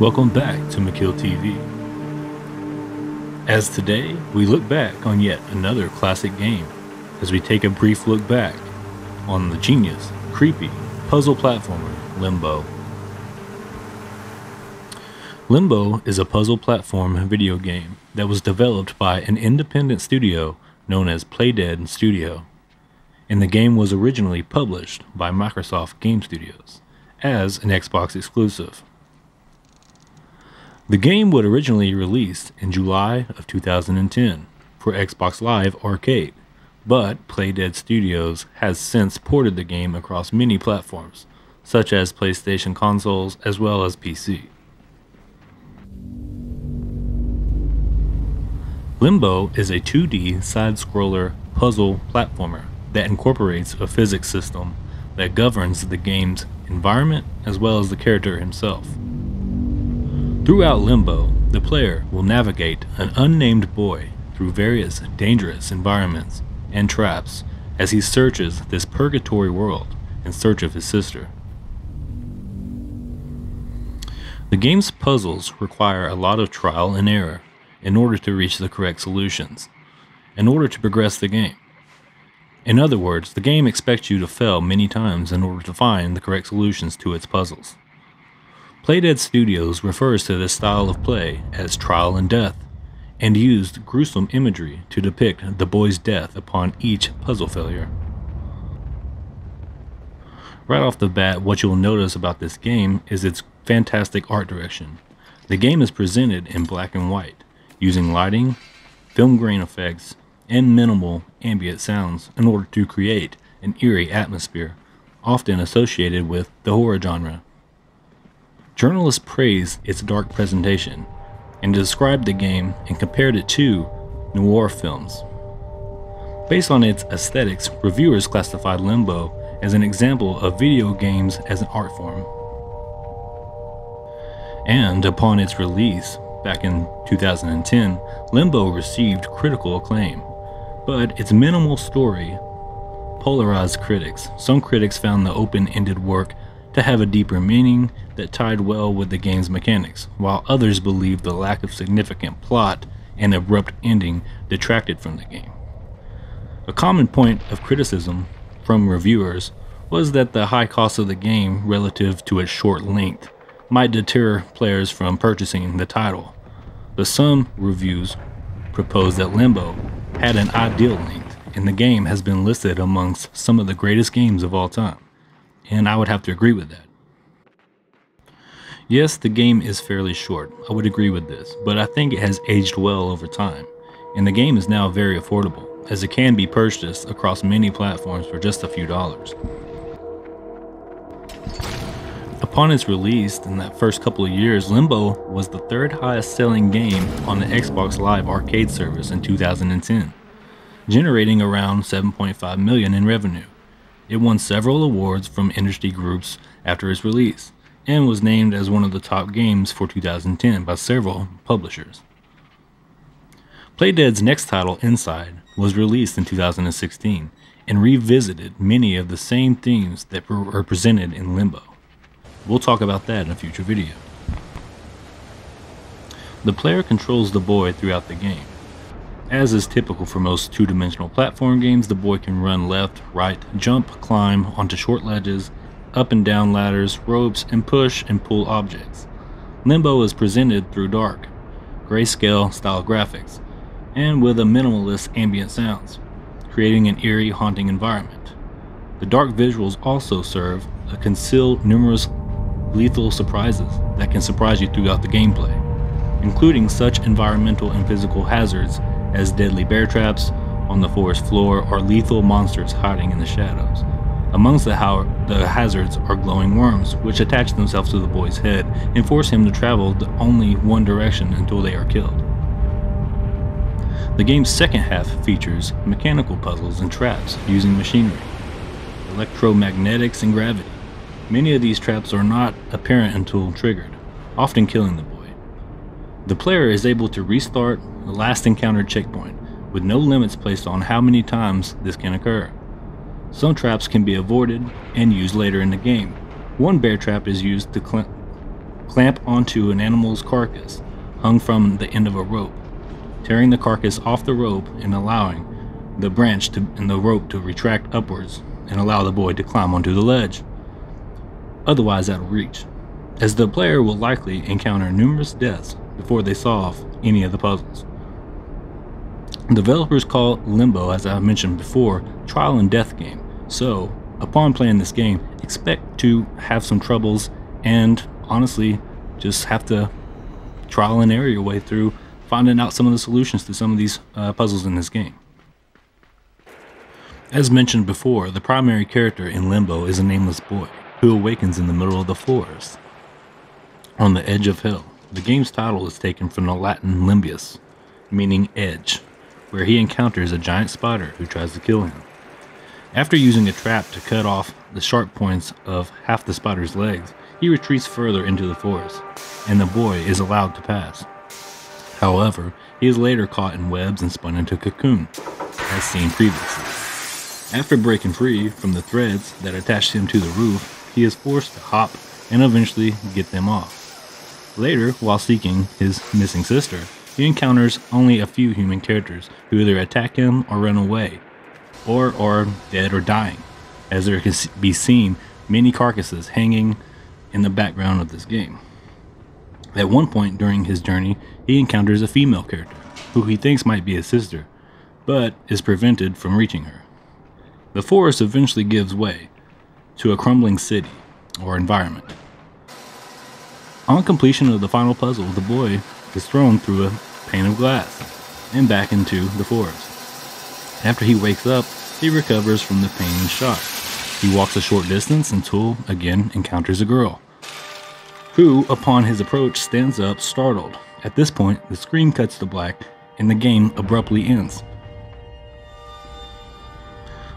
Welcome back to McKiLL TV. As today, we look back on yet another classic game as we take a brief look back on the genius, creepy, puzzle platformer, Limbo. Limbo is a puzzle platform video game that was developed by an independent studio known as Playdead Studio, and the game was originally published by Microsoft Game Studios as an Xbox exclusive. The game would originally released in July of 2010 for Xbox Live Arcade, but Playdead Studios has since ported the game across many platforms, such as PlayStation consoles as well as PC. Limbo is a 2D side-scroller puzzle platformer that incorporates a physics system that governs the game's environment as well as the character himself. Throughout Limbo, the player will navigate an unnamed boy through various dangerous environments and traps as he searches this purgatory world in search of his sister. The game's puzzles require a lot of trial and error in order to reach the correct solutions, in order to progress the game. In other words, the game expects you to fail many times in order to find the correct solutions to its puzzles. Playdead Studios refers to this style of play as trial and death, and used gruesome imagery to depict the boy's death upon each puzzle failure. Right off the bat, what you'll notice about this game is its fantastic art direction. The game is presented in black and white, using lighting, film grain effects, and minimal ambient sounds in order to create an eerie atmosphere, often associated with the horror genre. Journalists praised its dark presentation and described the game and compared it to noir films. Based on its aesthetics, reviewers classified Limbo as an example of video games as an art form. And upon its release back in 2010, Limbo received critical acclaim, but its minimal story polarized critics. Some critics found the open-ended work to have a deeper meaning that tied well with the game's mechanics, while others believed the lack of significant plot and abrupt ending detracted from the game. A common point of criticism from reviewers was that the high cost of the game relative to its short length might deter players from purchasing the title, but some reviews proposed that Limbo had an ideal length, and the game has been listed amongst some of the greatest games of all time. And I would have to agree with that. Yes, the game is fairly short, I would agree with this, but I think it has aged well over time, and the game is now very affordable, as it can be purchased across many platforms for just a few dollars. Upon its release in that first couple of years, Limbo was the third highest selling game on the Xbox Live Arcade service in 2010, generating around $7.5 million in revenue. It won several awards from industry groups after its release, and was named as one of the top games for 2010 by several publishers. Playdead's next title, Inside, was released in 2016, and revisited many of the same themes that were presented in Limbo. We'll talk about that in a future video. The player controls the boy throughout the game. As is typical for most two-dimensional platform games, the boy can run left, right, jump, climb onto short ledges, up and down ladders, ropes, and push and pull objects. Limbo is presented through dark, grayscale style graphics, and with a minimalist ambient sounds, creating an eerie, haunting environment. The dark visuals also serve to conceal numerous lethal surprises that can surprise you throughout the gameplay, including such environmental and physical hazards as deadly bear traps on the forest floor or lethal monsters hiding in the shadows. Amongst the hazards are glowing worms, which attach themselves to the boy's head and force him to travel only one direction until they are killed. The game's second half features mechanical puzzles and traps using machinery, electromagnetics, and gravity. Many of these traps are not apparent until triggered, often killing the boy. The player is able to restart the last encountered checkpoint, with no limits placed on how many times this can occur. Some traps can be avoided and used later in the game. One bear trap is used to Clamp onto an animal's carcass hung from the end of a rope, tearing the carcass off the rope and allowing the branch and the rope to retract upwards and allow the boy to climb onto the ledge, otherwise out of reach, as the player will likely encounter numerous deaths before they solve any of the puzzles. Developers call Limbo, as I mentioned before, trial and death game, so upon playing this game, expect to have some troubles and honestly just have to trial and error your way through finding out some of the solutions to some of these puzzles in this game. As mentioned before, the primary character in Limbo is a nameless boy who awakens in the middle of the forest on the edge of hell. The game's title is taken from the Latin limbus, meaning edge, where he encounters a giant spider who tries to kill him. After using a trap to cut off the sharp points of half the spider's legs, he retreats further into the forest, and the boy is allowed to pass. However, he is later caught in webs and spun into a cocoon, as seen previously. After breaking free from the threads that attached him to the roof, he is forced to hop and eventually get them off. Later, while seeking his missing sister, he encounters only a few human characters who either attack him or run away, or are dead or dying, as there can be seen many carcasses hanging in the background of this game. At one point during his journey, he encounters a female character, who he thinks might be his sister, but is prevented from reaching her. The forest eventually gives way to a crumbling city or environment. On completion of the final puzzle, the boy is thrown through a pane of glass and back into the forest. After he wakes up, he recovers from the pain and shock. He walks a short distance until again encounters a girl, who, upon his approach, stands up startled. At this point, the screen cuts to black and the game abruptly ends.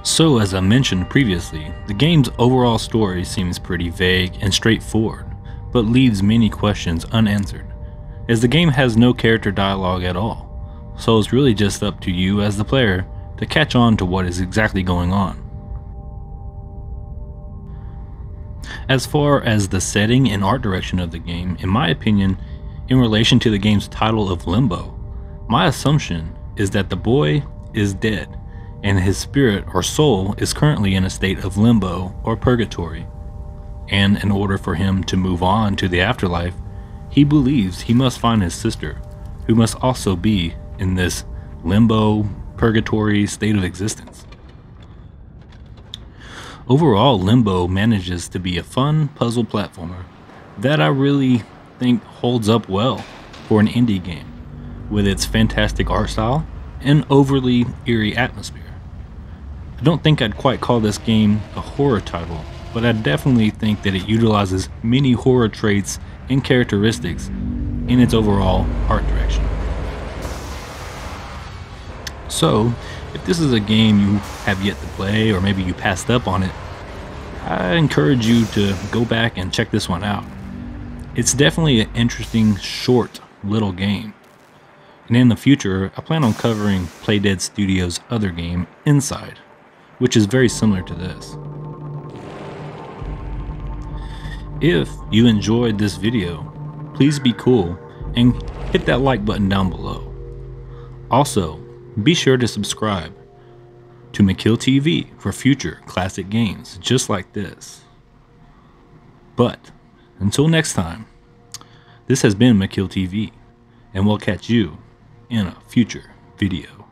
So, as I mentioned previously, the game's overall story seems pretty vague and straightforward, but leaves many questions unanswered, as the game has no character dialogue at all, so it's really just up to you as the player to catch on to what is exactly going on. As far as the setting and art direction of the game, in my opinion, in relation to the game's title of Limbo, my assumption is that the boy is dead, and his spirit or soul is currently in a state of limbo or purgatory, and in order for him to move on to the afterlife, he believes he must find his sister, who must also be in this limbo, purgatory state of existence. Overall, Limbo manages to be a fun puzzle platformer that I really think holds up well for an indie game, with its fantastic art style and overly eerie atmosphere. I don't think I'd quite call this game a horror title, but I definitely think that it utilizes many horror traits and characteristics in its overall art direction. So, if this is a game you have yet to play, or maybe you passed up on it, I encourage you to go back and check this one out. It's definitely an interesting, short, little game. And in the future, I plan on covering Playdead Studios' other game, Inside, which is very similar to this. If you enjoyed this video, please be cool and hit that like button down below. Also, be sure to subscribe to McKiLL TV for future classic games just like this. But until next time, this has been McKiLL TV, and we'll catch you in a future video.